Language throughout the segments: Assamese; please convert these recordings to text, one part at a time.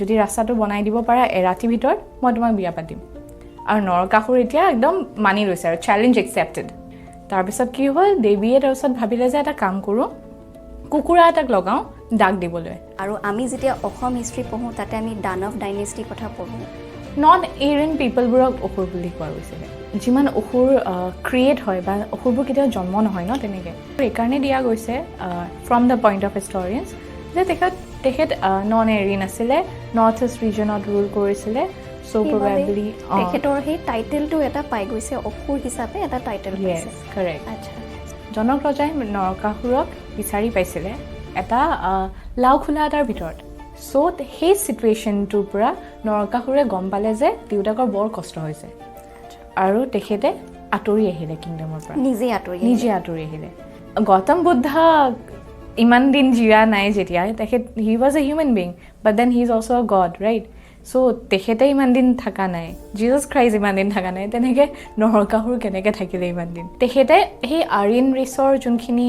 যদি ৰাস্তাটো বনাই দিব পাৰা এৰাতিৰ ভিতৰত মই তোমাক বিয়া পাতিম আৰু নৰকাসুৰ এতিয়া একদম মানি লৈছে আৰু চেলেঞ্জ একচেপ্টেড তাৰপিছত কি হ'ল দেৱীয়ে তাৰপিছত ভাবিলে যে এটা কাম কৰোঁ কুকুৰা এটাক লগাওঁ ডাক দিবলৈ আৰু আমি যেতিয়া অসম হিষ্ট্ৰী পঢ়োঁ তাতে আমি দানৱ ডাইনেষ্টিৰ কথা পঢ়োঁ নন এৰিয়ান পিপলবোৰক অসুৰ বুলি কোৱা গৈছিলে যিমান অসুৰ ক্ৰিয়েট হয় বা অসুৰবোৰ কেতিয়াও জন্ম নহয় ন তেনেকৈ এইকাৰণে দিয়া গৈছে ফ্ৰম দ্য পইণ্ট অফ হিষ্টৰিয়ানছ যে তেখেত নন এৰিয়ান আছিলে নৰ্থ ইষ্ট ৰিজনত ৰুল কৰিছিলে চ' প্ৰবেবলি তেখেতৰ সেই টাইটেলটো এটা পাই গৈছে অসুৰ হিচাপে এটা টাইটেল য়েছ কাৰেক্ট আচ্ছা জনক ৰজাই নৰকাসুৰক বিচাৰি পাইছিলে এটা লাও খোলা এটাৰ ভিতৰত চ' সেই চিটুৱেশ্যনটোৰ পৰা নৰকাসুৰে গম পালে যে দেউতাকৰ বৰ কষ্ট হৈছে আৰু তেখেতে আঁতৰি আহিলে কিংডমৰ পৰা নিজে আঁতৰি আহিলে গৌতম বুদ্ধ ইমান দিন জীয়া নাই যেতিয়া তেখেত he was a human being but then he is also' a god right so' তেখেতে ইমান দিন থকা নাই জিজাছ খ্ৰাইষ্ট ইমান দিন থকা নাই তেনেকৈ নৰকাসুৰ কেনেকৈ থাকিলে ইমান দিন তেখেতে সেই আৰ্যন ৰেচৰ যোনখিনি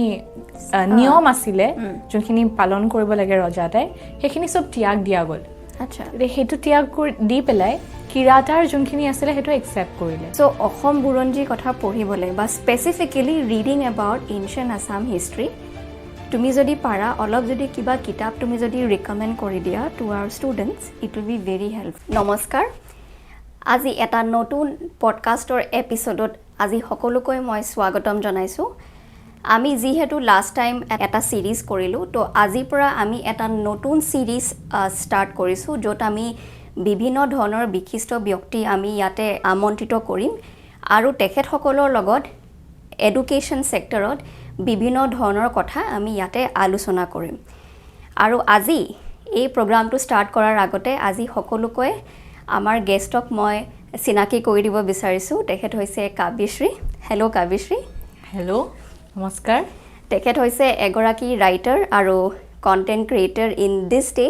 নিয়ম আছিলে যোনখিনি পালন কৰিব লাগে ৰজা এটাই সেইখিনি চব ত্যাগ দিয়া গ'ল আচ্ছা সেইটো ত্যাগ দি পেলাই কিৰাটাৰ যোনখিনি আছিলে সেইটো একচেপ্ট কৰিলে চ' অসম বুৰঞ্জীৰ কথা পঢ়িবলৈ বা specifically reading about ancient Assam history তুমি যদি পাৰা অলপ যদি কিবা কিতাপ তুমি যদি ৰিকমেণ্ড কৰি দিয়া to our students it will be very helpful নমস্কাৰ আজি এটা নতুন পডকাষ্টৰ এপিছ'ডত আজি সকলোকৈ মই স্বাগতম জনাইছোঁ আমি যিহেতু লাষ্ট টাইম এটা ছিৰিজ কৰিলোঁ তো আজিৰ পৰা আমি এটা নতুন ছিৰিজ ষ্টাৰ্ট কৰিছোঁ য'ত আমি বিভিন্ন ধৰণৰ বিশিষ্ট ব্যক্তি আমি ইয়াতে আমন্ত্ৰিত কৰিম আৰু তেখেতসকলৰ লগত এডুকেশ্যন ছেক্টৰত বিভিন্ন ধৰণৰ কথা আমি ইয়াতে আলোচনা কৰিম আৰু আজি এই প্ৰগ্ৰামটো ষ্টাৰ্ট কৰাৰ আগতে আজি সকলোকৈ আমাৰ গেষ্টক মই চিনাকি কৰি দিব বিচাৰিছোঁ তেখেত হৈছে কাব্যশ্ৰী হেল্ল' কাব্যশ্ৰী হেল্ল' নমস্কাৰ তেখেত হৈছে এগৰাকী ৰাইটাৰ আৰু content creator in this day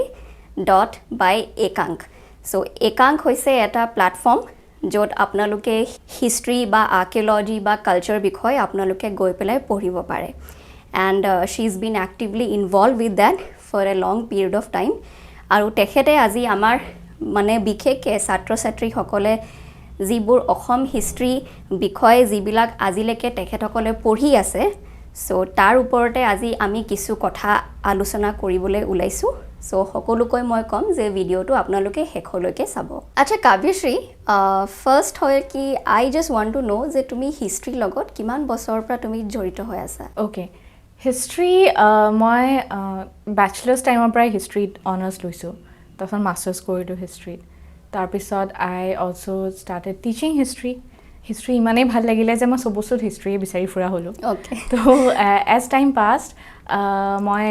dot by Ekanka so' Ekanka হৈছে এটা প্লেটফৰ্ম য'ত আপোনালোকে হিষ্ট্ৰী বা আৰ্কিঅ'লজি বা কালচাৰ বিষয়ে আপোনালোকে গৈ পেলাই পঢ়িব পাৰে and she is been actively involve with that for a long period of time আৰু তেখেতে আজি আমাৰ মানে বিশেষকৈ ছাত্ৰ ছাত্ৰীসকলে যিবোৰ অসম হিষ্ট্ৰী বিষয়ে যিবিলাক আজিলৈকে তেখেতসকলে পঢ়ি আছে চ' তাৰ ওপৰতে আজি আমি কিছু কথা আলোচনা কৰিবলৈ ওলাইছোঁ চ' সকলোকৈ মই ক'ম যে ভিডিঅ'টো আপোনালোকে শেষলৈকে চাব আচ্ছা কাব্যশ্ৰী ফাৰ্ষ্ট হয় কি আই জাষ্ট ৱান্ট টু ন' যে তুমি হিষ্ট্ৰীৰ লগত কিমান বছৰৰ পৰা তুমি জড়িত হৈ আছা অ'কে হিষ্ট্ৰী মই বেচেলাৰ্ছ টাইমৰ পৰাই হিষ্ট্ৰীত অনাৰ্ছ লৈছোঁ তাৰপিছত মাষ্টাৰ্ছ কৰিলোঁ হিষ্ট্ৰীত তাৰপিছত আই অলছ' ষ্টাৰ্টেড টিচিং হিষ্ট্ৰী ইমানেই ভাল লাগিলে যে মই চব বস্তুত হিষ্ট্ৰীয়ে বিচাৰি ফুৰা হ'লোঁ অ'কে তো এজ টাইম পাষ্ট মই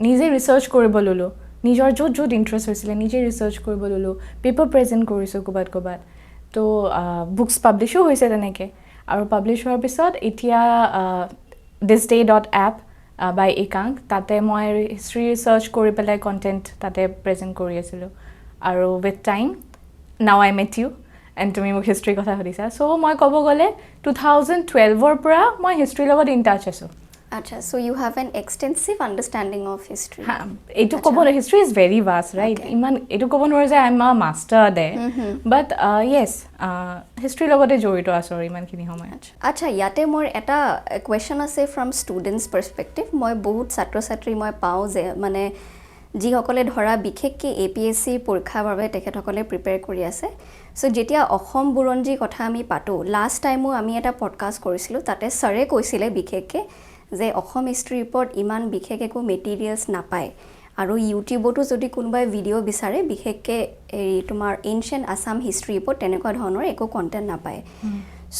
নিজে ৰিচাৰ্চ কৰিব ল'লোঁ নিজৰ য'ত ইণ্টাৰেষ্ট হৈছিলে নিজে ৰিচাৰ্চ কৰিব ল'লোঁ পেপাৰ প্ৰেজেণ্ট কৰিছোঁ ক'ৰবাত তো বুকছ পাব্লিছো হৈছে তেনেকৈ আৰু পাব্লিছ হোৱাৰ পিছত এতিয়া দিছ ডে ডট এপ বাই একাংক তাতে মই হিষ্ট্ৰী ৰিচাৰ্চ কৰি পেলাই কণ্টেণ্ট তাতে প্ৰেজেণ্ট কৰি আছিলোঁ আৰু with time now I met U and তুমি মোক হিষ্ট্ৰীৰ কথা সুধিছা চ' মই ক'ব গ'লে 2012ৰ পৰা মই হিষ্ট্ৰীৰ লগত ইন টাচ আছোঁ আচ্ছা so' you have an extensive understanding of history এইটো ক'ব history is very vast right ইমান এইটো ক'ব নোৱাৰোঁ যে আই এম আ মাষ্টাৰ দে বাট য়েছ হিষ্ট্ৰীৰ লগতে জড়িত আছোঁ আৰু ইমানখিনি সময় আচ্ছা ইয়াতে মোৰ এটা কুৱেশ্যন আছে ফ্ৰম ষ্টুডেণ্টছ পাৰ্চপেক্টিভ মই বহুত ছাত্ৰ ছাত্ৰী মই পাওঁ যে মানে যিসকলে ধৰা বিশেষকৈ APSC পৰীক্ষাৰ বাবে তেখেতসকলে প্ৰিপেয়াৰ কৰি আছে চ' যেতিয়া অসম বুৰঞ্জীৰ কথা আমি পাতোঁ লাষ্ট টাইমো আমি এটা পডকাষ্ট কৰিছিলোঁ তাতে ছাৰে কৈছিলে বিশেষকৈ যে অসম হিষ্ট্ৰীৰ ওপৰত ইমান বিশেষ একো মেটেৰিয়েলছ নাপায় আৰু ইউটিউবতো যদি কোনোবাই ভিডিঅ' বিচাৰে বিশেষকৈ এই তোমাৰ এনচিয়েণ্ট আছাম হিষ্ট্ৰীৰ ওপৰত তেনেকুৱা ধৰণৰ একো কণ্টেণ্ট নাপায়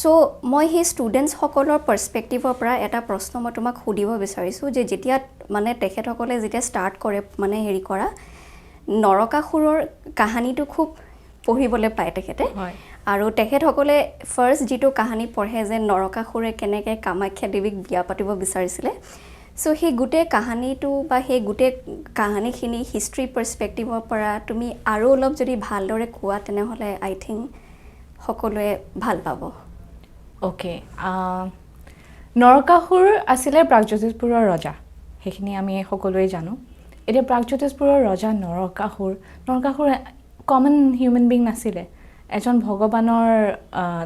চ' মই সেই ষ্টুডেণ্টছসকলৰ পাৰ্চপেক্টিভৰ পৰা এটা প্ৰশ্ন মই তোমাক সুধিব বিচাৰিছোঁ যে যেতিয়া মানে তেখেতসকলে যেতিয়া ষ্টাৰ্ট কৰে মানে হেৰি কৰা নৰকাসুৰৰ কাহিনীটো খুব পঢ়িবলৈ পায় তেখেতে আৰু তেখেতসকলে ফাৰ্ষ্ট যিটো কাহিনী পঢ়ে যে নৰকাসুৰে কেনেকৈ কামাখ্যা দেৱীক বিয়া পাতিব বিচাৰিছিলে চ' সেই গোটেই কাহিনীটো বা সেই গোটেই কাহিনীখিনি হিষ্ট্ৰী পাৰ্চপেক্টিভৰ পৰা তুমি আৰু অলপ যদি ভালদৰে কোৱা তেনেহ'লে আই থিংক সকলোৱে ভাল পাব অ'কে নৰকাসুৰ আছিলে প্ৰাগজ্যোতিষপুৰৰ ৰজা সেইখিনি আমি সকলোৱে জানো এতিয়া প্ৰাগজ্যোতিষপুৰৰ ৰজা নৰকাসুৰ কমন হিউমেন বিং নাছিলে এজন ভগৱানৰ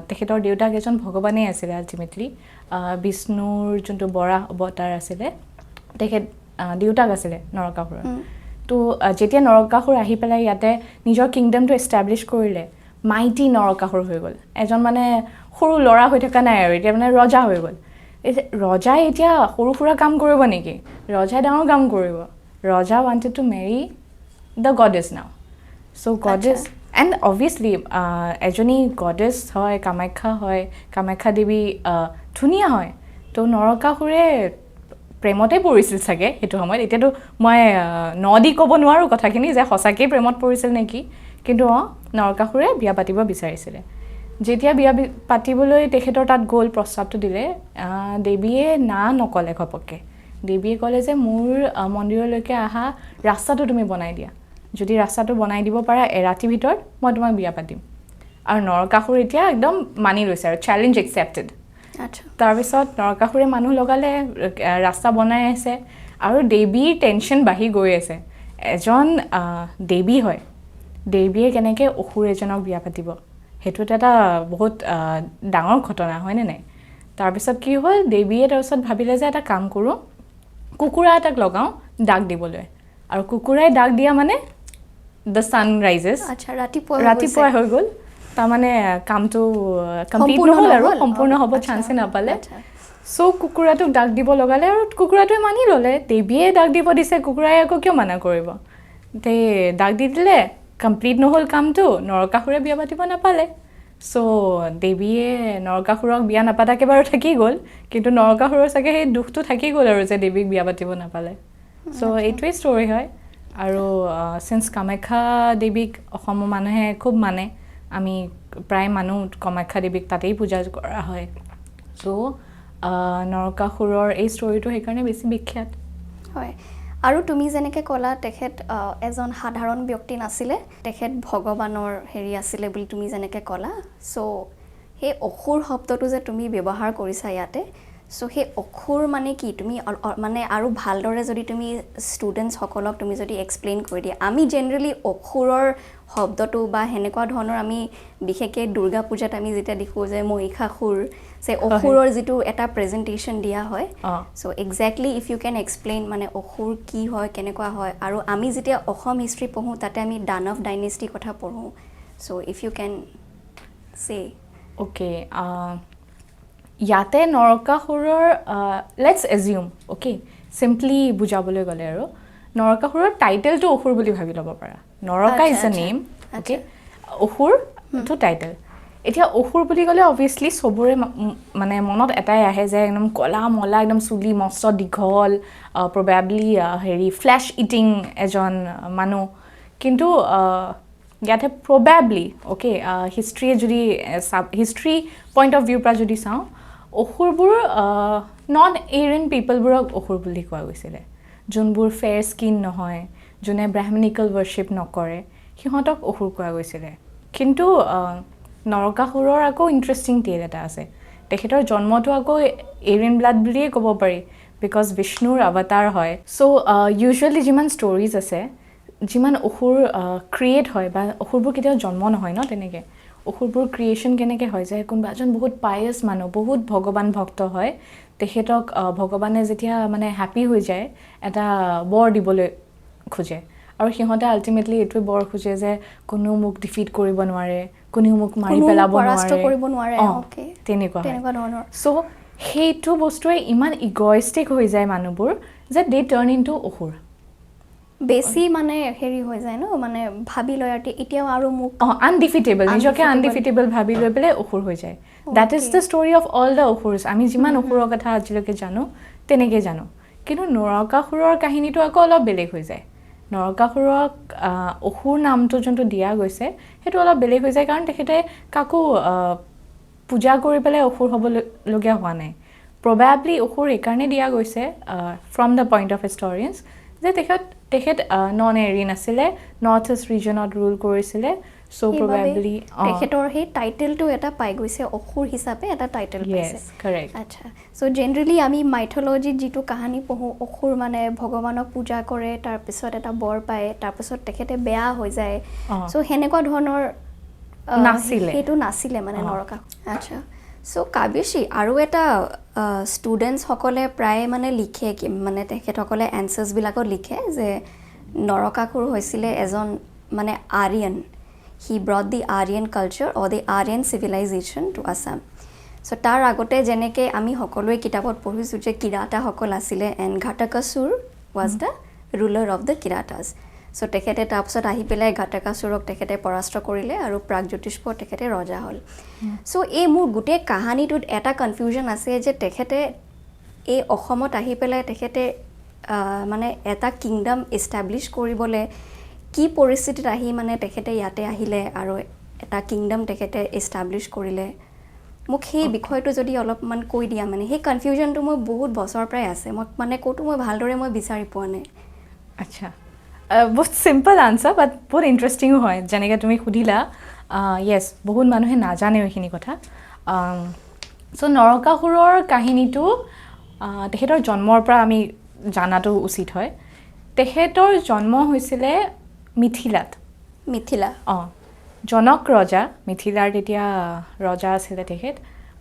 তেখেতৰ দেউতাক এজন ভগৱানেই আছিলে আল্টিমেটলি বিষ্ণুৰ যোনটো বৰাহ অৱতাৰ আছিলে তেখেত দেউতাক আছিলে নৰকাসুৰৰ তো যেতিয়া নৰকাসুৰ আহি পেলাই ইয়াতে নিজৰ কিংডমটো এষ্টাব্লিছ কৰিলে মাইটি নৰকাসুৰ হৈ গ'ল এজন মানে সৰু ল'ৰা হৈ থকা নাই আৰু এতিয়া মানে ৰজা হৈ গ'ল ৰজাই এতিয়া সৰু সুৰা কাম কৰিব নেকি ৰজাই ডাঙৰ কাম কৰিব ৰজা wanted to marry the goddess now so goddess and obviously এজনী goddess হয় কামাখ্যা দেৱী ধুনীয়া হয় তো নৰকাসুৰে প্ৰেমতে পৰিছিল চাগে সেইটো সময়ত এতিয়াতো মই নদি ক'ব নোৱাৰো কথাখিনি যে সঁচাকৈ প্ৰেমত পৰিছিল নেকি কিন্তু নৰকাসুৰে বিয়া পাতিব বিচাৰিছিলে যেতিয়া বিয়া পাতিবলৈ তেখেতৰ তাত গ'ল প্ৰস্তাৱটো দিলে দেৱীয়ে না নকলে ঘপককে দেৱীয়ে ক'লে যে মোৰ মন্দিৰলৈকে আহা ৰাস্তাটো তুমি বনাই দিয়া যদি ৰাস্তাটো বনাই দিব পাৰা এৰাতিৰ ভিতৰত মই তোমাক বিয়া পাতিম আৰু নৰকাসুৰ এতিয়া একদম মানি লৈছে আৰু চ্যালেঞ্জ একসেপ্টেড আচ্ছা তাৰপিছত নৰকাসুৰে মানুহ লগালে ৰাস্তা বনাই আছে আৰু দেৱীৰ টেনশ্যন বাঢ়ি গৈ আছে এজন দেৱী হয় দেৱীয়ে কেনেকৈ অসুৰ এজনক বিয়া পাতিব সেইটো এটা বহুত ডাঙৰ ঘটনা হয়নে নাই তাৰপিছত কি হ'ল দেৱীয়ে তাৰপিছত ভাবিলে যে এটা কাম কৰোঁ কুকুৰা এটাক লগাওঁ ডাক দিবলৈ আৰু কুকুৰাই ডাক দিয়া মানে দ্য ছান ৰাইজেছ আচ্ছা ৰাতিপুৱা হৈ গ'ল তাৰমানে কামটো কমপ্লিট নহ'ল আৰু সম্পূৰ্ণ হ'ব চান্সে নাপালে চ' কুকুৰাটোক ডাক দিব লগালে আৰু কুকুৰাটোৱে মানি ল'লে দেৱীয়ে ডাক দিব দিছে কুকুৰাই আকৌ কিয় মানা কৰিব তে ডাক দি দিলে কমপ্লিট নহ'ল কামটো নৰকাসুৰে বিয়া পাতিব নাপালে চ' দেৱীয়ে নৰকাসুৰক বিয়া নাপাতাকৈ বাৰু থাকি গ'ল কিন্তু নৰকাসুৰৰ চাগে সেই দুখটো থাকি গ'ল আৰু যে দেৱীক বিয়া পাতিব নাপালে চ' এইটোৱেই ষ্টৰি হয় আৰু চিন্স কামাখ্যা দেৱীক অসমৰ মানুহে খুব মানে আমি প্ৰায় মানুহ কামাখ্যা দেৱীক তাতেই পূজা কৰা হয় চ' নৰকাসুৰৰ এই ষ্টৰিটো সেইকাৰণে বেছি বিখ্যাত হয় আৰু তুমি যেনেকৈ ক'লা তেখেত এজন সাধাৰণ ব্যক্তি নাছিলে তেখেত ভগৱানৰ হেৰি আছিলে বুলি তুমি যেনেকৈ ক'লা চ' সেই অসুৰ শব্দটো যে তুমি ব্যৱহাৰ কৰিছা ইয়াতে চ' সেই অসুৰ মানে কি তুমি মানে আৰু ভালদৰে যদি তুমি ষ্টুডেণ্টছসকলক তুমি যদি এক্সপ্লেইন কৰি দিয়া আমি জেনেৰেলি অসুৰৰ শব্দটো বা সেনেকুৱা ধৰণৰ আমি বিশেষকৈ দুৰ্গা পূজাত আমি যেতিয়া দেখোঁ যে মহিষাসুৰ যে অসুৰৰ যিটো এটা প্ৰেজেণ্টেশ্যন দিয়া হয় so' exactly if you can explain মানে অসুৰ কি হয় কেনেকুৱা হয় আৰু আমি যেতিয়া অসম হিষ্ট্ৰী পঢ়োঁ তাতে আমি দানৱ ডাইনেষ্টিৰ কথা পঢ়োঁ চ' ইফ ইউ কেন চে অ'কে ইয়াতে নৰকাসুৰৰ লেটছ এজিউম অ'কে চিম্পলি বুজাবলৈ গ'লে আৰু নৰকাসুৰৰ টাইটেলটো অসুৰ বুলি ভাবি ল'ব পাৰা Naraka is a name okay অসুৰ এইটো টাইটেল এতিয়া অসুৰ বুলি ক'লে অভিয়াছলি চবৰে মানে মনত এটাই আহে যে একদম কলা মলা একদম চুলি মস্ত দীঘল প্ৰবেবলি হেৰি ফ্লেছ ইটিং এজন মানুহ কিন্তু ইয়াতে প্ৰবেবলি অ'কে হিষ্ট্ৰীয়ে যদি হিষ্ট্ৰী পইণ্ট অফ ভিউৰ পৰা যদি চাওঁ অসুৰবোৰ নন এৰিয়ান পিপলবোৰক অসুৰ বুলি কোৱা গৈছিলে যোনবোৰ ফেয়াৰ স্কিন নহয় যোনে ব্ৰাহ্মণিকেল ৱৰ্শ্বিপ নকৰে সিহঁতক অসুৰ কোৱা গৈছিলে কিন্তু নৰকাসুৰৰ আকৌ ইণ্টাৰেষ্টিং টেল এটা আছে তেখেতৰ জন্মটো আকৌ এৰিয়ান ব্লাড বুলিয়ে ক'ব পাৰি বিকজ বিষ্ণুৰ অৱতাৰ হয় চ' ইউজুৱেলি যিমান ষ্টৰিজ আছে যিমান অসুৰ ক্ৰিয়েট হয় বা অসুৰবোৰ কেতিয়াও জন্ম নহয় ন তেনেকৈ অসুৰবোৰ ক্ৰিয়েশ্যন কেনেকৈ হয় যে কোনোবা এজন বহুত পায়াছ মানুহ বহুত ভগৱান ভক্ত হয় তেখেতক ভগৱানে যেতিয়া মানে হেপী হৈ যায় এটা বৰ দিবলৈ খোজে আৰু সিহঁতে আল্টিমেটলি এইটোৱে বৰ খোজে যে কোনো মোক ডিফিট কৰিব নোৱাৰে কোনেও মোক মাৰি পেলাব নোৱাৰে তেনেকুৱা ধৰণৰ চ' সেইটো বস্তুৱে ইমান ইগয়ষ্টিক হৈ যায় মানুহবোৰ যে দে টাৰ্ণ ইন টু অসুৰ বেছি মানে হেৰি হৈ যায় ন মানে ভাবি লয় এতিয়াও আৰু মোক আনডিফিটেবল নিজকে আনডিফিটেবল ভাবি লৈ পেলাই অসুৰ হৈ যায় that is the story of all the asuras আমি যিমান অসুৰৰ কথা আজিলৈকে জানো তেনেকৈ জানো কিন্তু নৰকাসুৰৰ কাহিনীটো আকৌ অলপ বেলেগ হৈ যায় নৰকাসুৰক অসুৰ নামটো যোনটো দিয়া গৈছে সেইটো অলপ বেলেগ হৈ যায় কাৰণ তেখেতে কাকো পূজা কৰি পেলাই অসুৰ হ'বলগীয়া হোৱা নাই প্ৰবেবলি অসুৰ এইকাৰণে দিয়া গৈছে ফ্ৰম দ্য পইণ্ট অফ হিষ্টৰিয়ানছ যে তেখেত নন এৰিয়ান আছিলে নৰ্থ ইষ্ট ৰিজনত ৰুল কৰিছিলে চ' প্ৰবেবলি তেখেতৰ সেই টাইটেলটো এটা পাই গৈছে অসুৰ হিচাপে এটা টাইটেল পাইছে কাৰেক্ট আচ্ছা চ' জেনেৰেলি আমি মাইথলজিত যিটো কাহিনী পঢ়োঁ অসুৰ মানে ভগৱানক পূজা কৰে তাৰপিছত এটা বৰ পায় তাৰপিছত তেখেতে বেয়া হৈ যায় চ' সেনেকুৱা ধৰণৰ নাছিলে সেইটো নাছিলে মানে নৰকাসুৰ আচ্ছা চ' কাব্যশ্ৰী আৰু এটা ষ্টুডেণ্টছসকলে প্ৰায় মানে লিখে মানে তেখেতসকলে এনচাৰ্ছবিলাকত লিখে যে নৰকাসুৰ হৈছিলে এজন মানে Aryan he brought the Aryan culture or the Aryan civilization to Assam. So তাৰ আগতে যেনেকৈ আমি সকলোৱে কিতাপত পঢ়িছোঁ যে কিৰাতাসকল আছিলে and ঘাটাকাসুৰ was the ruler of the Kiratas. So তেখেতে তাৰপিছত আহি পেলাই ঘাটাকাসুৰক তেখেতে পৰাস্ত কৰিলে আৰু প্ৰাগজ্যোতিষপুৰ তেখেতে ৰজা হ'ল চ' এই মোৰ গোটেই কাহিনীটোত এটা কনফিউজন আছে যে তেখেতে এই অসমত আহি পেলাই তেখেতে মানে এটা কিংডম এষ্টাব্লিছ কৰিবলৈ কি পৰিস্থিতিত আহি মানে তেখেতে ইয়াতে আহিলে আৰু এটা কিংডম তেখেতে এষ্টাব্লিছ কৰিলে মোক সেই বিষয়টো যদি অলপমান কৈ দিয়া মানে সেই কনফিউজনটো মই বহুত বছৰৰ পৰাই আছে মোক মানে ক'তো মই ভালদৰে মই বিচাৰি পোৱা নাই আচ্ছা বহুত চিম্পল আনচাৰ বাট বহুত ইণ্টাৰেষ্টিঙো হয় যেনেকৈ তুমি সুধিলা য়েছ বহুত মানুহে নাজানে এইখিনি কথা চ' নৰকাসুৰৰ কাহিনীটো তেখেতৰ জন্মৰ পৰা আমি জানাটো উচিত হয় তেখেতৰ জন্ম হৈছিলে মিথিলা জনক ৰজা মিথিলাৰ তেতিয়া ৰজা আছিলে তেখেত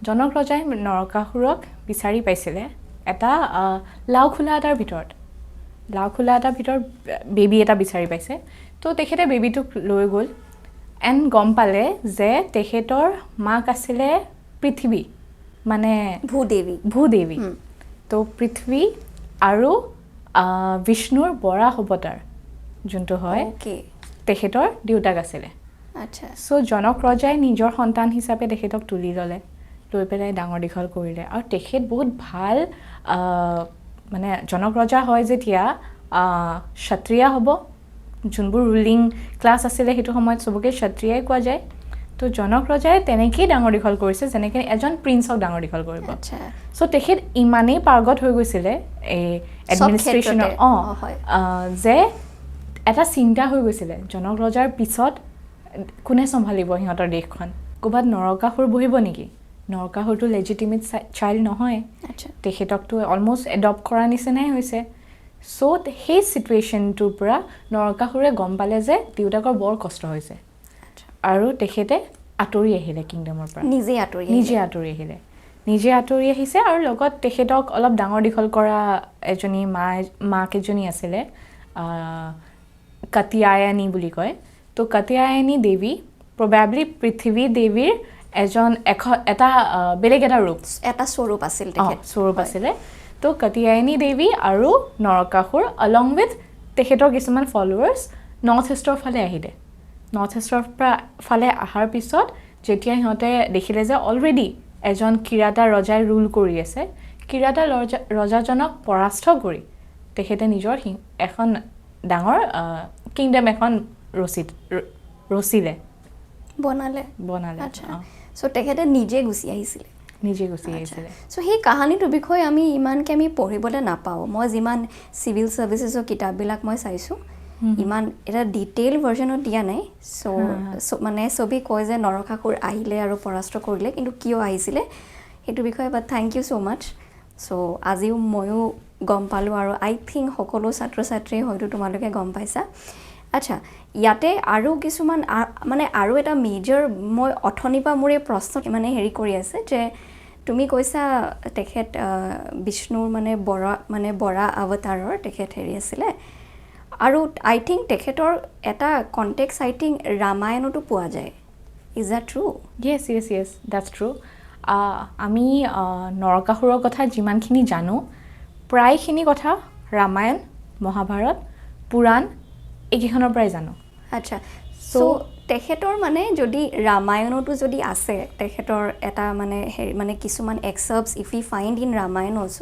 জনক ৰজাই নৰকাসুৰক বিচাৰি পাইছিলে এটা লাওখোলা এটাৰ ভিতৰত বেবী এটা বিচাৰি পাইছে তো তেখেতে বেবীটোক লৈ গ'ল এণ্ড গম পালে যে তেখেতৰ মাক আছিলে পৃথিৱী মানে ভূদেৱী তো পৃথিৱী আৰু বিষ্ণুৰ বৰাহ অৱতাৰ যোনটো হয় তেখেতৰ দেউতাক আছিলে আচ্ছা চ' জনক ৰজাই নিজৰ সন্তান হিচাপে তেখেতক তুলি ল'লে লৈ পেলাই ডাঙৰ দীঘল কৰিলে আৰু তেখেত বহুত ভাল মানে জনক ৰজা হয় যেতিয়া ক্ষত্ৰিয়া হ'ব যোনবোৰ ৰুলিং ক্লাছ আছিলে সেইটো সময়ত চবকে ক্ষত্ৰিয়াই কোৱা যায় তো জনক ৰজাই তেনেকেই ডাঙৰ দীঘল কৰিছে যেনেকৈ এজন প্ৰিন্সক ডাঙৰ দীঘল কৰিব চ' তেখেত ইমানেই পাৰ্গত হৈ গৈছিলে এই এডমিনিষ্ট্ৰেশ্যনৰ যে এটা চিন্তা হৈ গৈছিলে জনক ৰজাৰ পিছত কোনে চম্ভালিব সিহঁতৰ দেশখন ক'ৰবাত নৰকাসুৰ বহিব নেকি নৰকাসুৰটো লেজিটিমেট চাইল্ড নহয় তেখেতকতো অলমষ্ট এডপ্ট কৰা নিচিনাই হৈছে চ' সেই চিটুৱেশ্যনটোৰ পৰা নৰকাসুৰে গম পালে যে দেউতাকৰ বৰ কষ্ট হৈছে আৰু তেখেতে আঁতৰি আহিলে কিংডমৰ পৰা নিজে আঁতৰি আহিছে আৰু লগত তেখেতক অলপ ডাঙৰ দীঘল কৰা এজনী মাক এজনী আছিলে কাতিয়ায়নী বুলি কয় তো কাতিয়ায়নী দেৱী প্ৰবেবলি পৃথিৱী দেৱীৰ এটা বেলেগ এটা ৰূপ এটা স্বৰূপ আছিলে তো কাতিয়ায়নী দেৱী আৰু নৰকাসুৰ অলং উইথ তেখেতৰ কিছুমান ফলোৱাৰ্ছ নৰ্থ ইষ্টৰ ফালে আহিলে নৰ্থ ইষ্টৰ ফালে অহাৰ পিছত যেতিয়া সিহঁতে দেখিলে যে অলৰেডি এজন কিৰাতা ৰজাই ৰুল কৰি আছে কিৰাতা ৰজাজনক পৰাস্ত কৰি তেখেতে নিজৰ এখন ডাঙৰ কিংডম এখন বনালে আচ্ছা চ' তেখেতে নিজে গুচি আহিছিলে চ' সেই কাহিনীটোৰ বিষয়ে আমি ইমানকৈ আমি পঢ়িবলৈ নাপাওঁ মই যিমান চিভিল ছাৰ্ভিচেছৰ কিতাপবিলাক মই চাইছোঁ ইমান এটা ডিটেইল ভাৰ্জনত দিয়া নাই চ' মানে চবেই কয় যে নৰকাসুৰ আহিলে আৰু পৰাস্ত কৰিলে কিন্তু কিয় আহিছিলে সেইটো বিষয়ে বাট থেংক ইউ ছ' মাছ চ' আজিও ময়ো গম পালোঁ আৰু আই থিংক সকলো ছাত্ৰ ছাত্ৰীয়ে হয়তো তোমালোকে গম পাইছা আচ্ছা ইয়াতে আৰু কিছুমান মানে আৰু এটা মেজৰ মই অথনিৰ পৰা মোৰ এই প্ৰশ্ন মানে হেৰি কৰি আছে যে তুমি কৈছা তেখেত বিষ্ণুৰ মানে বৰা অৱতাৰৰ তেখেত হেৰি আছিলে আৰু আই থিংক তেখেতৰ এটা কণ্টেক্স আই থিংক ৰামায়ণতো পোৱা যায় is that true Yes that's true আমি নৰকাসুৰৰ কথা যিমানখিনি জানো প্ৰায়খিনি কথা ৰামায়ণ মহাভাৰত পুৰাণ এইকেইখনৰ পৰাই জানো আচ্ছা চ' তেখেতৰ মানে যদি ৰামায়ণতো যদি আছে তেখেতৰ এটা মানে হেৰি মানে কিছুমান excerpts if you find in Ramayana also'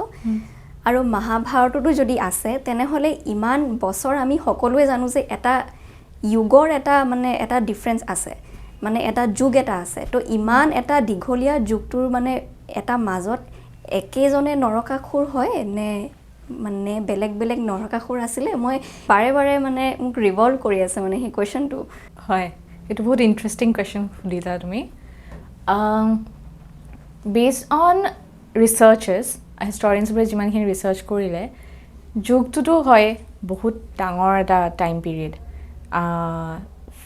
আৰু মহাভাৰততো যদি আছে তেনেহ'লে ইমান বছৰ আমি সকলোৱে জানো যে এটা যুগৰ এটা ডিফাৰেঞ্চ আছে মানে এটা যুগ এটা আছে তো ইমান এটা দীঘলীয়া যুগটোৰ মানে এটা মাজত একেজনে নৰকাসুৰ হয় নে মানে বেলেগ বেলেগ নৰকাসুৰ আছিলে মই বাৰে বাৰে মানে মোক ৰিভলভ কৰি আছে মানে সেই কুৱেশ্যনটো হয় এইটো বহুত ইণ্টাৰেষ্টিং কুৱেশ্যন সুধিলা তুমি বেছড অন ৰিচাৰ্চেছ হিষ্টৰিয়ানছবোৰে যিমানখিনি ৰিচাৰ্চ কৰিলে যুগটোতো হয় বহুত ডাঙৰ এটা time period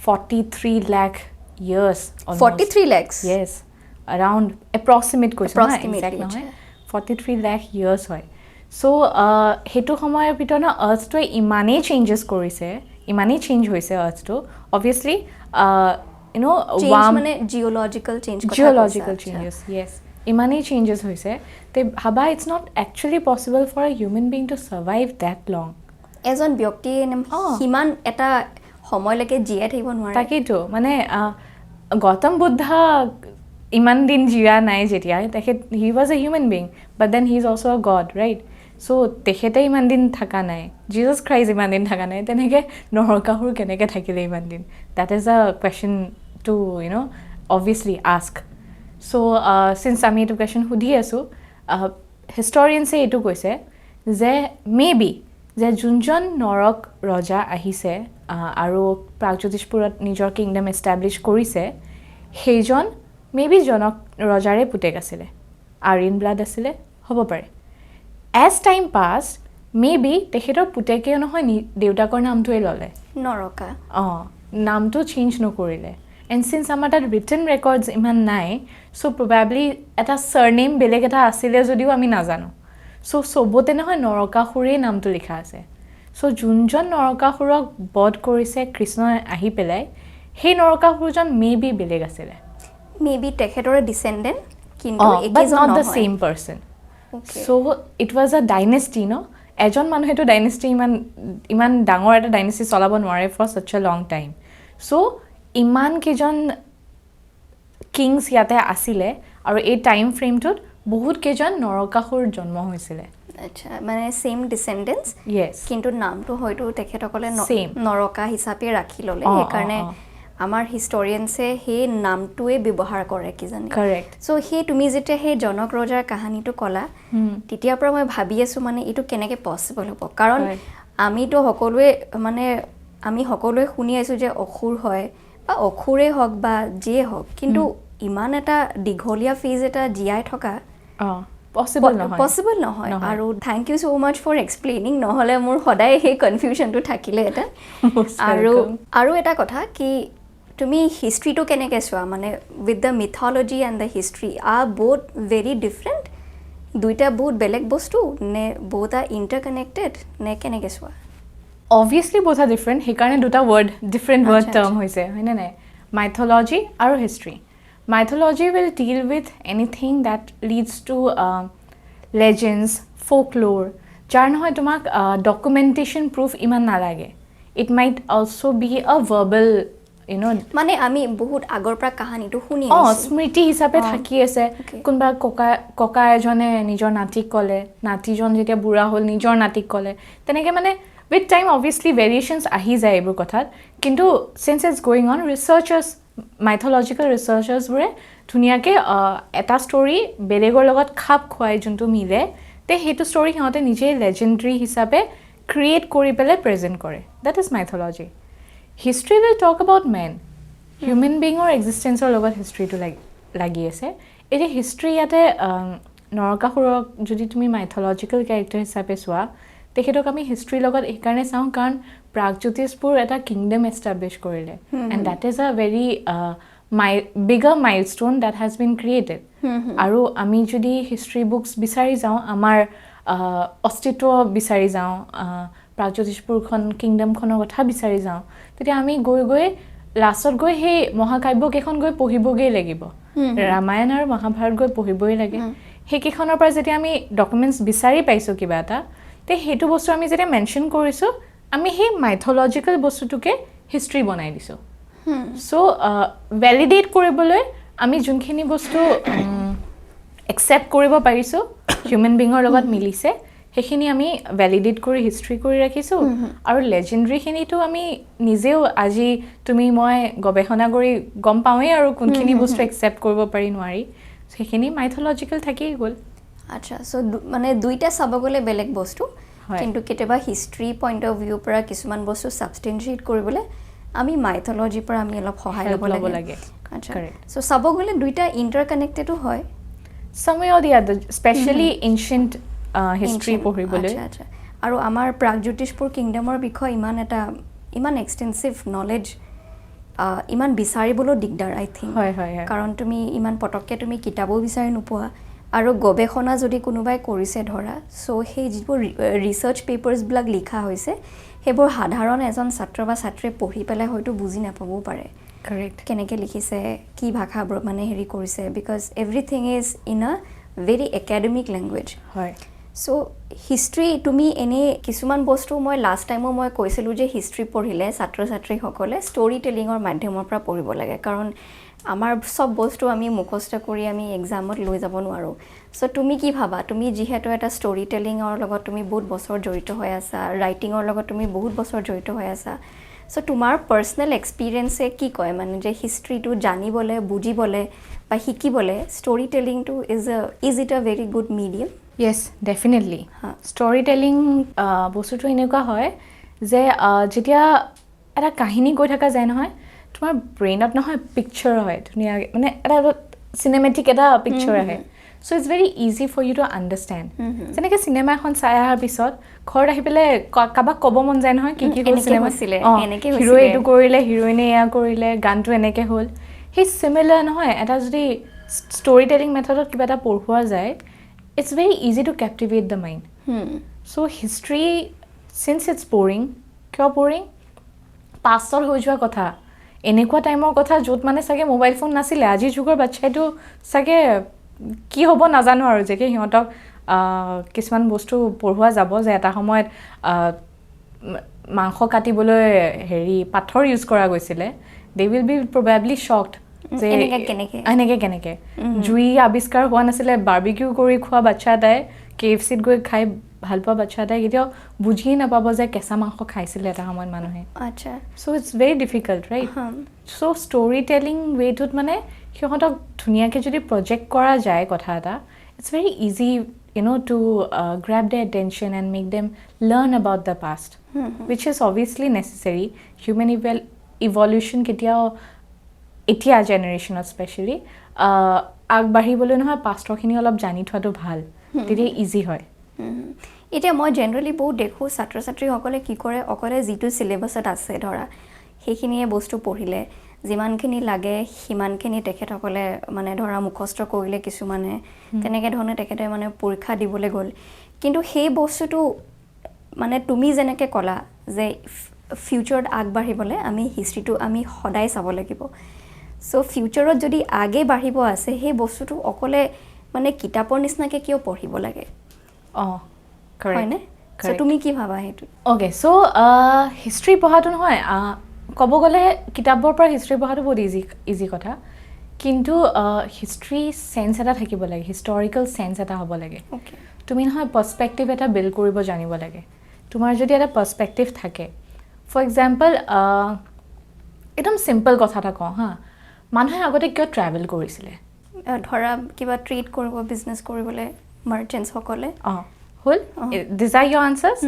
43 lakh years 43 lakhs yes around approximate কৈছো না Approximately, exact নহয় 43 lakh years হয় so হেতু সময়ৰ ভিতৰত না আৰ্থটোৱে ইমানেই চেঞ্জেছ কৰিছে ইমানেই চেঞ্জ হৈছে আৰ্থটো obviously you know change মানে geological change geological changes yes ইমানেই চেঞ্জেছ হৈছে তে ভাবা it's not actually possible for a human being to survive that long এজন ব্যক্তিয়ে সিমান এটা সময়লৈকে জীয়াই থাকিব নোৱাৰে তাকেইতো মানে গৌতম বুদ্ধ ইমান দিন জীয়া নাই যেতিয়া তেখেত he was a human being but then he is also' a god right so' তেখেতে ইমান দিন থকা নাই জিজাছ খ্ৰাইষ্ট ইমান দিন থকা নাই তেনেকৈ নৰকাসুৰ কেনেকৈ থাকিলে ইমান দিন that is a question to you no' obviously ask so' since আমি এইটো কুৱেশ্যন সুধি আছোঁ হিষ্টৰিয়ানছে এইটো কৈছে যে মে বি যে যোনজন নৰক ৰজা আহিছে আৰু প্ৰাগজ্যোতিষপুৰত নিজৰ কিংডম এষ্টাব্লিছ কৰিছে সেইজন মে বি জনক ৰজাৰে পুতেক আছিলে আৰিয়ান ব্লাড আছিলে হ'ব পাৰে as time pass maybe তেখেতৰ পুতেকেও নহয় দেউতাকৰ নামটোৱে ল'লে নৰকা নামটো চেঞ্জ নকৰিলে এণ্ড চিন্স আমাৰ তাত ৰিটেন ৰেকৰ্ডছ ইমান নাই চ' প্ৰবেবলি এটা চাৰনেম বেলেগ এটা আছিলে যদিও আমি নাজানো চ' চবতে নহয় নৰকাসুৰেই নামটো লিখা আছে চ' যোনজন নৰকাসুৰক বধ কৰিছে কৃষ্ণই আহি পেলাই সেই নৰকাসুৰজন মে বি বেলেগ আছিলে মে বি তেখেতৰে ডিচেণ্ডেণ্ট কিন্তু but not the same person so' it was a dynasty ন এজন মানুহেতো ডাইনেষ্টি ইমান ডাঙৰ এটা ডাইনেষ্টি চলাব নোৱাৰে for such a long time so' ইমানকেইজন কিংছ ইয়াতে আছিলে আৰু এই টাইম ফ্ৰেমটোত বহুত কেইজন নৰকাসুৰ জন্ম হৈছিলে আচ্ছা মানে ছেইম ডিচেণ্ডেন্স য়েছ কিন্তু নামটো হয়তো তেখেতসকলে Same. নৰকা হিচাপে ৰাখি ল'লে সেইকাৰণে আমাৰ হিষ্টৰিয়ানছে সেই নামটোৱে ব্যৱহাৰ কৰে কিজানি কাৰেক্ট চ' সেই তুমি যেতিয়া সেই জনক ৰজাৰ কাহিনীটো ক'লা তেতিয়াৰ পৰা মই ভাবি আছোঁ মানে এইটো কেনেকৈ পচিবল হ'ব কাৰণ আমিতো সকলোৱে মানে আমি সকলোৱে শুনি আছোঁ যে অসুৰ হয় বা অসুৰেই হওক বা যিয়ে হওক কিন্তু ইমান এটা দীঘলীয়া ফেজ এটা জীয়াই থকা পচিবল নহয় আৰু thank you so' much for explaining নহ'লে মোৰ সদায় সেই কনফিউশ্যনটো থাকিলে এটা আৰু এটা কথা কি তুমি হিষ্ট্ৰীটো কেনেকৈ চোৱা মানে with the mythology and the history R both very different দুইটা বহুত বেলেগ বস্তু নে বহুত আৰ ইণ্টাৰকানেক্টেড নে কেনেকৈ চোৱা অবভিয়াছলি both are different সেইকাৰণে দুটা ডিফাৰেণ্ট ৱৰ্ড টাৰ্ম হৈছে হয়নে নাই মাইথলজি আৰু history mythology will deal with anything that leads to legends, folklore যাৰ নহয় তোমাক ডকুমেণ্টেশ্যন প্ৰুফ ইমান নালাগে it might also' be a verbal you know মানে আমি বহুত আগৰ পৰা কাহিনীটো শুনি স্মৃতি হিচাপে থাকি আছে কোনোবা ককা এজনে নিজৰ নাতিক ক'লে নাতিজন যেতিয়া বুঢ়া হ'ল নিজৰ নাতিক ক'লে তেনেকৈ মানে উইথ টাইম অবভিয়াছলি ভেৰিয়েশ্যনছ আহি যায় এইবোৰ কথাত কিন্তু since it's going on researchers mythological ৰিচাৰ্চাৰ্ছবোৰে ধুনীয়াকৈ এটা ষ্টৰী বেলেগৰ লগত খাপ খুৱাই যোনটো মিলে তে সেইটো ষ্টৰী সিহঁতে নিজেই লেজেণ্ডৰী হিচাপে ক্ৰিয়েট কৰি পেলাই প্ৰেজেণ্ট কৰে that is mythology history will talk about men human বিঙৰ এক্সিষ্টেঞ্চৰ লগত হিষ্ট্ৰীটো লাগি আছে এতিয়া হিষ্ট্ৰী ইয়াতে নৰকাসুৰক যদি তুমি মাইথলজিকেল কেৰেক্টাৰ হিচাপে চোৱা তেখেতক আমি হিষ্ট্ৰীৰ লগত এইকাৰণে চাওঁ কাৰণ প্ৰাগজ্যোতিষপুৰ এটা কিংডম এষ্টাব্লিছ কৰিলে এণ্ড দেট ইজ আ very bigger milestone that has been created আৰু আমি যদি হিষ্ট্ৰী বুকছ বিচাৰি যাওঁ আমাৰ অস্তিত্ব বিচাৰি যাওঁ প্ৰাগজ্যোতিষপুৰখন কিংডমখনৰ কথা বিচাৰি যাওঁ তেতিয়া আমি গৈ লাষ্টত গৈ সেই মহাকাব্যকেইখন গৈ পঢ়িবগৈ লাগিব ৰামায়ণ আৰু মহাভাৰত গৈ পঢ়িবই লাগে সেইকেইখনৰ পৰা যেতিয়া আমি ডকুমেণ্টছ বিচাৰি পাইছোঁ কিবা এটা তে সেইটো বস্তু আমি যেতিয়া মেনশ্যন কৰিছোঁ আমি সেই মাইথলজিকেল বস্তুটোকে হিষ্ট্ৰী বনাই দিছোঁ চ' ভেলিডেট কৰিবলৈ আমি যোনখিনি বস্তু একচেপ্ট কৰিব পাৰিছোঁ হিউমেন বিঙৰ লগত মিলিছে সেইখিনি আমি ভেলিডেট কৰি হিষ্ট্ৰী কৰি ৰাখিছোঁ আৰু লেজেণ্ডৰীখিনিতো আমি নিজেও আজি তুমি মই গৱেষণা কৰি গম পাওঁৱেই আৰু কোনখিনি বস্তু একচেপ্ট কৰিব পাৰি নোৱাৰি সেইখিনি মাইথলজিকেল থাকিয়েই গ'ল আচ্ছা চ' মানে দুইটা চাব গ'লে বেলেগ বস্তু কিন্তু কেতিয়াবা হিষ্ট্ৰী পইণ্ট অফ ভিউৰ পৰা কিছুমান বস্তু ছাবষ্টেঞ্চিয়েট কৰিবলৈ আমি মাইথলজিৰ পৰা আমি অলপ সহায় ল'ব লাগে আচ্ছা চ' চাব গ'লে দুইটা ইণ্টাৰকানেক্টেডো হয় some way or the other, especially ancient history পঢ়িবলৈ আচ্ছা আৰু আমাৰ প্ৰাগজ্যোতিষপুৰ কিংডমৰ বিষয়ে ইমান এক্সটেনচিভ নলেজ ইমান বিচাৰিবলৈ দিগদাৰ আই থিংক কাৰণ তুমি ইমান পটককৈ তুমি কিতাপো বিচাৰি নোপোৱা আৰু গৱেষণা যদি কোনোবাই কৰিছে ধৰা চ' সেই যিবোৰ ৰিচাৰ্চ পেপাৰ্ছবিলাক লিখা হৈছে সেইবোৰ সাধাৰণ এজন ছাত্ৰ বা ছাত্ৰীয়ে পঢ়ি পেলাই হয়তো বুজি নাপাবও পাৰে কেনেকৈ লিখিছে কি ভাষা মানে হেৰি কৰিছে because everything is in a very academic language হয় চ' হিষ্ট্ৰী তুমি এনেই কিছুমান বস্তু মই লাষ্ট টাইমো মই কৈছিলোঁ যে হিষ্ট্ৰী পঢ়িলে ছাত্ৰ ছাত্ৰীসকলে ষ্টৰি টেলিঙৰ মাধ্যমৰ পৰা পঢ়িব লাগে কাৰণ আমাৰ চব বস্তু আমি মুখস্থ কৰি আমি এক্সামত লৈ যাব নোৱাৰোঁ চ' তুমি কি ভাবা তুমি যিহেতু এটা ষ্টৰি টেলিঙৰ লগত তুমি বহুত বছৰ জড়িত হৈ আছা ৰাইটিঙৰ লগত তুমি বহুত বছৰ জড়িত হৈ আছা চ' তোমাৰ পাৰ্চনেল এক্সপিৰিয়েঞ্চে কি কয় মানে যে হিষ্ট্ৰীটো জানিবলৈ বুজিবলৈ বা শিকিবলৈ ষ্টৰি টেলিংটো ইজ ইট আ ভেৰি গুড মিডিয়াম য়েছ ডেফিনেটলি ষ্টৰি টেলিং বস্তুটো এনেকুৱা হয় যে যেতিয়া এটা কাহিনী কৈ থকা যায় নহয় তোমাৰ ব্ৰেইনত নহয় পিকচাৰ হয় ধুনীয়াকৈ মানে এটা চিনেমেটিক এটা পিকচাৰ আহে so' it's very easy for you to understand যেনেকৈ চিনেমা এখন চাই অহাৰ পিছত ঘৰত আহি পেলাই কাৰোবাক ক'ব মন যায় নহয় কি হ'ল চিনেমা হিৰ' এইটো কৰিলে হিৰ'ইনে এয়া কৰিলে গানটো এনেকৈ হ'ল সেই চিমিলাৰ নহয় এটা যদি ষ্টৰি টেলিং মেথডত কিবা এটা পঢ়োৱা যায় it's very easy to captivate the mind. So history, since it's boring, কিয় boring? পাছৰ হৈ যোৱা কথা এনেকুৱা টাইমৰ কথা য'ত মানে চাগে মোবাইল ফোন নাছিলে আজিৰ যুগৰ বাচ্ছাইটো চাগে কি হ'ব নাজানো আৰু যে কি সিহঁতক কিছুমান বস্তু পঢ়োৱা যাব যে এটা সময়ত মাংস কাটিবলৈ হেৰি পাথৰ ইউজ কৰা গৈছিলে they will be probably shocked যে এনেকৈ কেনেকৈ জুই আৱিষ্কাৰ হোৱা নাছিলে বাৰ্বিকিউ কৰি খোৱা বাচ্ছা এটাই KFCত গৈ খাই ভাল পোৱা বাচ্ছা এটাই কেতিয়াও বুজিয়ে নাপাব যে কেঁচা মাংস খাইছিলে এটা সময়ত মানুহে আচ্ছা so' it's very difficult right so' storytelling ৱেটোত মানে সিহঁতক ধুনীয়াকৈ যদি প্ৰজেক্ট কৰা যায় কথা এটা it's very easy to grab the attention and make them learn about the past which is obviously necessary human evolution কেতিয়াও এতিয়া জেনেৰেশ্যনত স্পেচিয়েলি আগবাঢ়িবলৈ নহয় পাষ্টৰখিনি অলপ জানি থোৱাটো ভাল তেতিয়া ইজি হয় এতিয়া মই জেনেৰেলি বহুত দেখোঁ ছাত্ৰ ছাত্ৰীসকলে কি কৰে অকলে যিটো চিলেবাছত আছে ধৰা সেইখিনিয়ে বস্তু পঢ়িলে যিমানখিনি লাগে সিমানখিনি তেখেতসকলে মানে ধৰা মুখস্থ কৰিলে কিছুমানে তেনেকৈ ধৰণে তেখেতে মানে পৰীক্ষা দিবলৈ গ'ল কিন্তু সেই বস্তুটো মানে তুমি যেনেকৈ ক'লা যে ফিউচাৰত আগবাঢ়িবলৈ আমি হিষ্ট্ৰীটো আমি সদায় চাব লাগিব চ' ফিউচাৰত যদি আগে বাঢ়িব আছে সেই বস্তুটো অকলে মানে কিতাপৰ নিচিনাকৈ কিয় পঢ়িব লাগে হয়নে চ' তুমি কি ভাবা সেইটো অ'কে চ' হিষ্ট্ৰী পঢ়াটো নহয় ক'ব গ'লে কিতাপৰ পৰা হিষ্ট্ৰী পঢ়াটো বহুত ইজি কথা কিন্তু হিষ্ট্ৰী চেন্স এটা থাকিব লাগে হিষ্টৰিকেল চেন্স এটা হ'ব লাগে তুমি নহয় পাৰ্চপেক্টিভ এটা বিল্ড কৰিব জানিব লাগে তোমাৰ যদি এটা পাৰ্চপেক্টিভ থাকে ফৰ এক্সাম্পল একদম চিম্পল কথা এটা কওঁ হা মানুহে আগতে কিয় ট্ৰেভেল কৰিছিলে ধৰা কিবা ট্ৰেড কৰিব বিজনেছ কৰিবলৈ মাৰ্চেণ্টছসকলে হ'ল দিজ আৰ ইয়ৰ আনচাৰ্ছ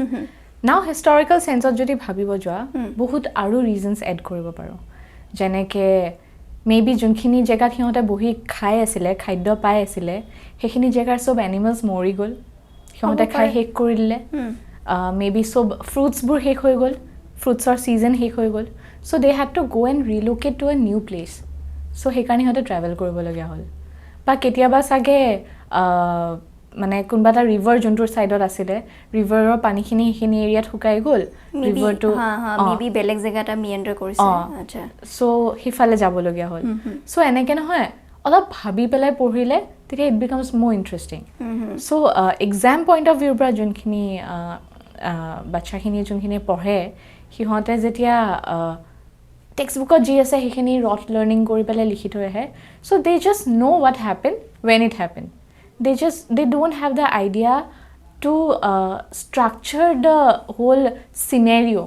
নাও হিষ্টৰিকেল চেন্সত যদি ভাবিব যোৱা বহুত আৰু ৰিজনছ এড কৰিব পাৰোঁ যেনেকৈ মে বি যোনখিনি জেগাত সিহঁতে বহি খাই আছিলে খাদ্য পাই আছিলে সেইখিনি জেগাৰ চব এনিমেলছ মৰি গ'ল সিহঁতে খাই শেষ কৰি দিলে মে বি চব ফ্ৰুটছবোৰ শেষ হৈ গ'ল ফ্ৰুটছৰ ছিজন শেষ হৈ গ'ল so' they had to go' and relocate to a new place so' সেইকাৰণে সিহঁতে ট্ৰেভেল কৰিবলগীয়া হ'ল বা কেতিয়াবা চাগে মানে কোনোবা এটা ৰিভাৰ যোনটোৰ ছাইডত আছিলে ৰিভাৰৰ পানীখিনি সেইখিনি এৰিয়াত শুকাই গ'ল ৰিভাৰটো বেলেগ জেগা এটা মিয়েণ্ডাৰ কৰিছে আচ্ছা চ' সিফালে যাবলগীয়া হ'ল চ' এনেকৈ নহয় অলপ ভাবি পেলাই পঢ়িলে তেতিয়া ইট বিকামছ মোৰ interesting so' exam point of ভিউৰ পৰা যোনখিনি বাচ্ছাখিনি যোনখিনি পঢ়ে সিহঁতে যেতিয়া টেক্সট বুকত যি আছে সেইখিনি ৰট লাৰ্ণিং কৰি পেলাই লিখি থৈ আহে so' they just know' what happen when it happen they don't have the idea to structure the whole scenario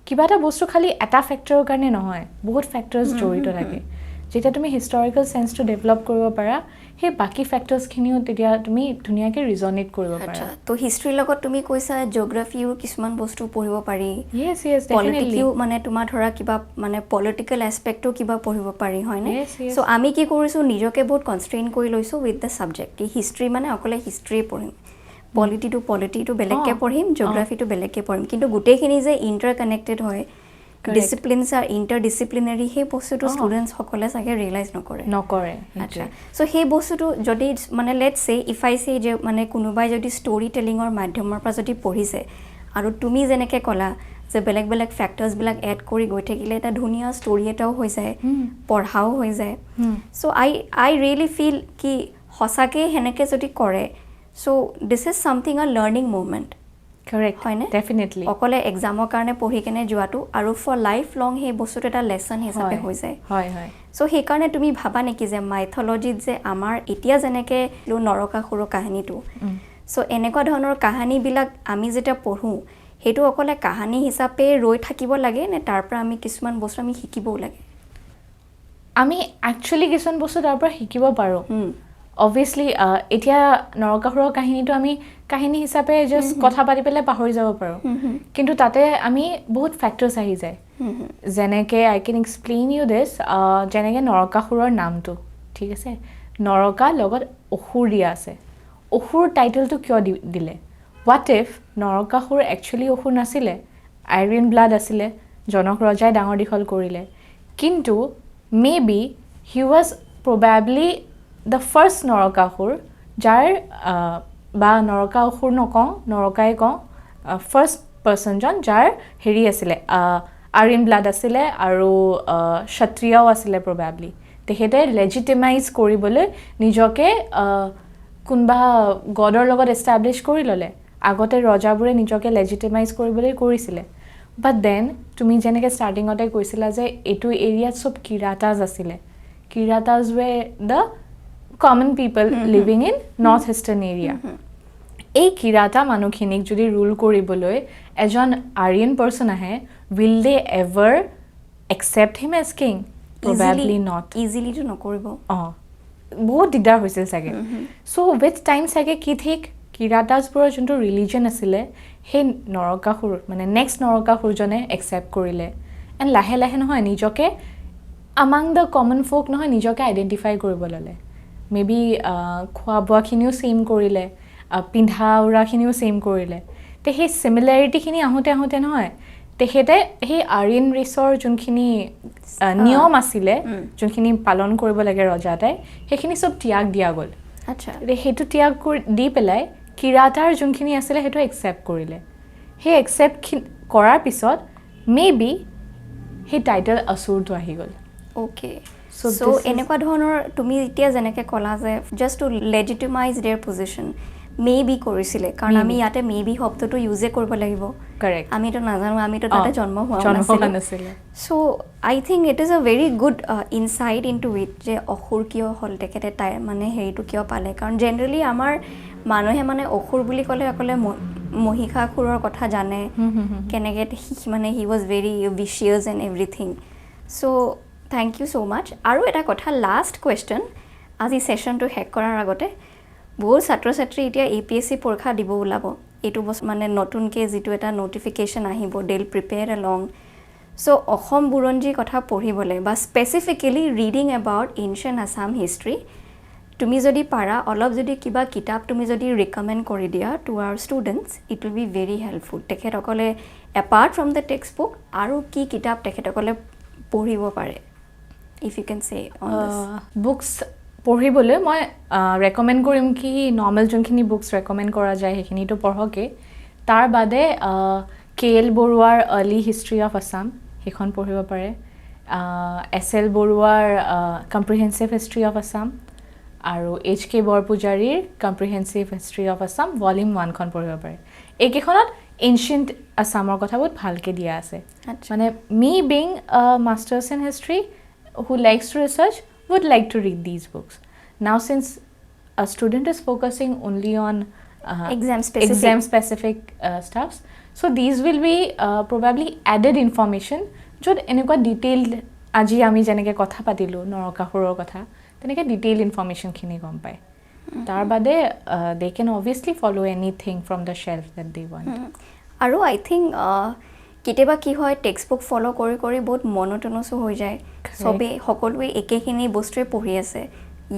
কিবা এটা বস্তু খালি এটা ফেক্টৰৰ কাৰণে নহয় বহুত ফেক্টৰ্ছ জড়িত থাকে যেতিয়া তুমি হিষ্টৰিকেল সেন্সটো ডেভেলপ কৰিব পাৰা সেই বাকি ফ্যাক্টৰছখিনিও তেতিয়া তুমি ধুনীয়াকে ৰিজনেট কৰিব পাৰা আচ্ছা তো হিষ্ট্ৰীৰ লগত তুমি কৈছা জিওগ্ৰাফিও কিছুমান বস্তু পঢ়িব পাৰি yes definitely পলিটিকিও মানে তোমাৰ ধৰা কিবা মানে পলিটিক্যাল এসপেক্টটো কিবা পঢ়িব পাৰি হয় নে yes. সো আমি কি কৰিছো নিজকে বহুত কনস্ট্ৰেইন কৰি লৈছো উইথ দ্য সাবজেক্ট কি হিষ্ট্ৰী মানে অকলে হিষ্ট্ৰী পঢ়িম পলিটিটো বেলেগকে পঢ়িম জিওগ্ৰাফিটো বেলেগকে পঢ়িম কিন্তু গোটেইখিনি যে ইন্টাৰ কানেক্টেড হয় ডিসিপ্লিনস আৰ ইন্টাৰডিসিপ্লিনাৰি সেই বস্তুটো স্টুডেন্টস সকলে সাগে ৰিয়েলাইজ নকৰে আচ্ছা সো সেই বস্তুটো যদি মানে let's say if I say যে মানে কোনোবাই যদি ষ্টৰী টেলিঙৰ মাধ্যমৰ পৰা যদি পঢ়িছে আৰু তুমি যেনেকে কলা যে বেলেগ বেলেগ ফ্যাক্টৰস বিলাক এড কৰি গৈ থাকিলে এটা ধুনীয়া ষ্টৰী এটাও হৈ যায় পঢ়াও হৈ যায় সো আই ৰিয়েলি ফিল কি হসাকে হেনেকে যদি কৰে সো দিস ইজ সামথিং আ লাৰ্নিং মোমেন্ট Correct. Definitely. অকলে এক্সামৰ কাৰণে পঢ়ি কেনে যোৱাটো আৰু ফৰ লাইফ লং সেই বস্তুটো এটা লেসন হিচাপে হৈ যায় হয় সো সেই কাৰণে তুমি ভাবা নেকি যে মাইথলজিত যে আমাৰ এতিয়া যেনেকে নৰকাসুৰৰ কাহিনীটো সো এনেকুৱা ধৰণৰ কাহিনীবিলাক আমি যেটা পঢ়ো হেতু অকলে কাহিনী হিচাপে ৰৈ থাকিব লাগে নে তাৰ পৰা আমি কিছুমান বস্তু আমি শিকিবও লাগে আমি একচুয়ালি কিছুমান বস্তু তাৰ পৰা শিকিব পাৰো obviously এতিয়া নৰকাসুৰৰ কাহিনীটো আমি কাহিনী হিচাপে জাস্ট কথা পাতি পেলাই পাহৰি যাব পাৰো কিন্তু তাতে আমি বহুত ফ্যাক্টৰস আহি যায় যেনেকে আই ক্যান এক্সপ্লেইন ইউ দিস যেনেকে নৰকাসুৰৰ নামটো ঠিক আছে নৰকা লগত অসুৰ দিয়া আছে অসুৰ টাইটেলটো কিয় দিলে what if নৰকাসুৰ একচুয়ালি অসুৰ নাছিলে আইৰন ব্লাড আছিলে জনক ৰজাই ডাঙৰ দিখল কৰিলে কিন্তু maybe he was probably the first Narakasur jar ba Narakasur nokon Narakai kon first person jon jar heri asile Aryan blood asile aru Kshatriya asile probably tehete legitimize koribole nijoke kunba godor logot establish kori lole agote rajabure nijoke legitimize koribole korisile but then tumi jeneke starting ote koisila je etu area sob kiratas asile kiratas were the common people living in northeastern area এই কিৰাতা মানুহখিনিক যদি ৰুল কৰিবলৈ এজন আৰিয়ান পাৰসন আহে will they ever accept him as king probably not easily to নকৰিব বহুত দিগদাৰ হৈছিল সাগে so with time সাগে কি ঠিক কিৰাতাস পুৰ যোনটো ৰিলিজন আছিল হে নৰকাসুৰ মানে নেক্সট নৰকাসুৰ জনে accept কৰিলে and লাহে লাহে নহয় নিজকে among the common folk নহয় নিজকে আইডেন্টিফাই কৰিব ললে maybe খোৱা বোৱাখিনিও সেম কৰিলে পিন্ধা উৰাখিনিও সেম কৰিলে তে হে সিমিলাৰিটি খিনি আহোতে নহয় তেখেতে হে আৰিয়ান ৰেছৰ যোনখিনি নিয়ম আছিলে যোনখিনি পালন কৰিব লাগে ৰজাটাই হেখিনি সব ত্যাগ দিয়া গল আচ্ছা হেতু ত্যাগ দি পেলাই কিৰাতাৰ যোনখিনি আছিলে হেতু একসেপ্ট কৰিলে হে একসেপ্ট কৰাৰ পিছত মেবি হে টাইটেল আসুৰটো আহি গল ওকে সো এনেকুৱা ধৰণৰ তুমি এতিয়া যেনেকে কলা যে just to legitimize their position maybe কৰিছিলে কাৰণ আমি ইয়াতে মেবি শব্দটো ইউজে কৰিব লাগিব কাৰেক্ট আমি তো নাজানো আমি তো তাতে জন্ম হোৱা নাছিলে so I think it is a very good insight into it যে অসুৰ কিয় হল তেখেতে তাই মানে হেৰিটো কিয় পালে কাৰণ জেনাৰেলি আমাৰ মানুহে মানে অসুৰ বুলি ক'লে অকলে মহিষাসুৰৰ কথা জানে কেনেকে মানে he was very vicious and everything so thank you so much আৰু এটা কথা লাষ্ট কোৱেশ্চন আজি সেশনটো হেক কৰাৰ আগতে বহুত ছাত্ৰ ছাত্ৰী এতিয়া এপিএসসি পৰীক্ষা দিব ওলাব এটো মানে নতুনকে যেটো এটা নোটিফিকেশন আহিব ডেল প্ৰিপেয়াৰ along সো অসম বুৰঞ্জী কথা পঢ়িবলে বা specifically reading about ancient Assam history তুমি যদি পাৰা অলপ যদি কিবা কিতাপ তুমি যদি ৰিকমেন্ড কৰি দিয়া to our students it will be very helpful তেখেতসকলে apart from the textbook আৰু কি কিতাপ তেখেতসকলে পঢ়িব পাৰে if you can say on this books পঢ়িবলৈ মই ৰেকমেন্ড কৰিম কি নৰ্মাল যোনখিনি বুকস ৰেকমেন্ড কৰা যায় হেখিনি তো পঢ়কে তাৰ বাদে কেএল বৰুৱাৰ আৰ্লি হিষ্ট্ৰী অফ আসাম হেখন পঢ়িব পাৰে এসএল বৰুৱাৰ কম্প্ৰিহেনসিভ হিষ্ট্ৰী অফ আসাম আৰু এইচকে বৰপূজাৰীৰ comprehensive history of Assam volume 1 খন পঢ়িব পাৰে এইকেখনত এনশিয়েন্ট আসামৰ কথা বহুত ভালকে দিয়া আছে মানে me being a masters in history who likes to research would like to read these books. Now since a student is focusing only on exam specific stuffs, so these will be probably added information jo enekwa detailed আজি আমি যেনেকৈ কথা পাতিলোঁ নৰকাসুৰৰ কথা তেনেকৈ ডিটেইল ইনফৰ্মেশ্যনখিনি গম পায় তাৰ বাদে they can obviously follow' anything from the shelf that they want আৰু আই থিংক কেতিয়াবা কি হয় টেক্সট বুক ফ'ল' কৰি কৰি বহুত মনোটনাছো হৈ যায় চবেই সকলোৱে একেখিনি বস্তুৱে পঢ়ি আছে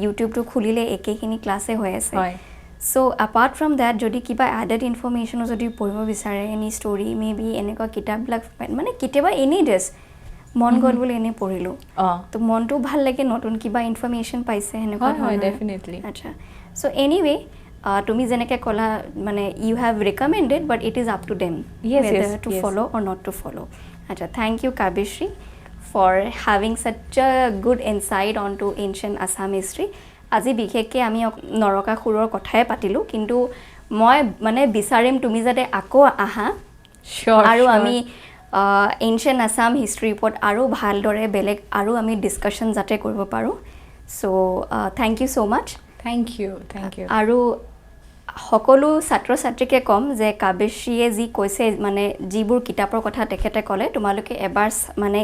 ইউটিউবটো খুলিলে একেখিনি ক্লাছে হৈ আছে চ' এপাৰ্ট ফ্ৰম দেট যদি কিবা এডেড ইনফৰ্মেশ্যনো যদি পঢ়িব বিচাৰে এনি ষ্টৰি মে বি এনেকুৱা কিতাপবিলাক মানে কেতিয়াবা এনি ড্ৰেছ মন গ'ল বুলি এনেই পঢ়িলোঁ তো মনটো ভাল লাগে নতুন কিবা ইনফৰ্মেশ্যন পাইছে সেনেকুৱা হয় ডেফিনেটলি আচ্ছা চ' এনিৱে তুমি যেনেকৈ ক'লা মানে you have recommended but it is up to them to follow' or not to follow' আচ্ছা thank you Kavyashree for having such a good insight on to ancient Assam history আজি বিশেষকৈ আমি নৰকাসুৰৰ কথাই পাতিলোঁ কিন্তু মই মানে বিচাৰিম তুমি যাতে আকৌ আহা আৰু আমি এনচিয়েণ্ট আছাম হিষ্ট্ৰীৰ ওপৰত আৰু ভালদৰে বেলেগ আৰু আমি ডিছকাশ্যন যাতে কৰিব পাৰোঁ so' thank you so' much thank you আৰু সকলো ছাত্ৰ ছাত্ৰীকে ক'ম যে কাব্যশ্ৰীয়ে যি কৈছে মানে যিবোৰ কিতাপৰ কথা তেখেতে ক'লে তোমালোকে এবাৰ মানে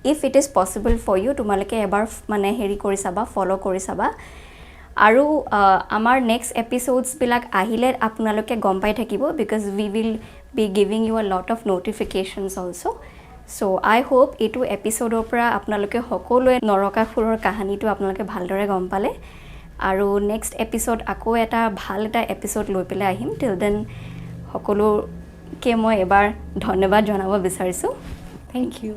if it is possible for you তোমালোকে এবাৰ মানে হেৰি কৰি চাবা ফ'ল' কৰি চাবা আৰু আমাৰ নেক্সট এপিছ'ডছবিলাক আহিলে আপোনালোকে গম পাই থাকিব because we will be giving you a lot of notifications also' so' I hope এইটো এপিছ'ডৰ পৰা আপোনালোকে সকলোৱে নৰকাসুৰৰ কাহিনীটো আপোনালোকে ভালদৰে গম পালে আৰু নেক্সট এপিছ'ড আকৌ ভাল এটা এপিছ'ড লৈ পেলাই আহিম টিল দেন সকলোকে মই এবাৰ ধন্যবাদ জনাব বিচাৰিছোঁ থেংক ইউ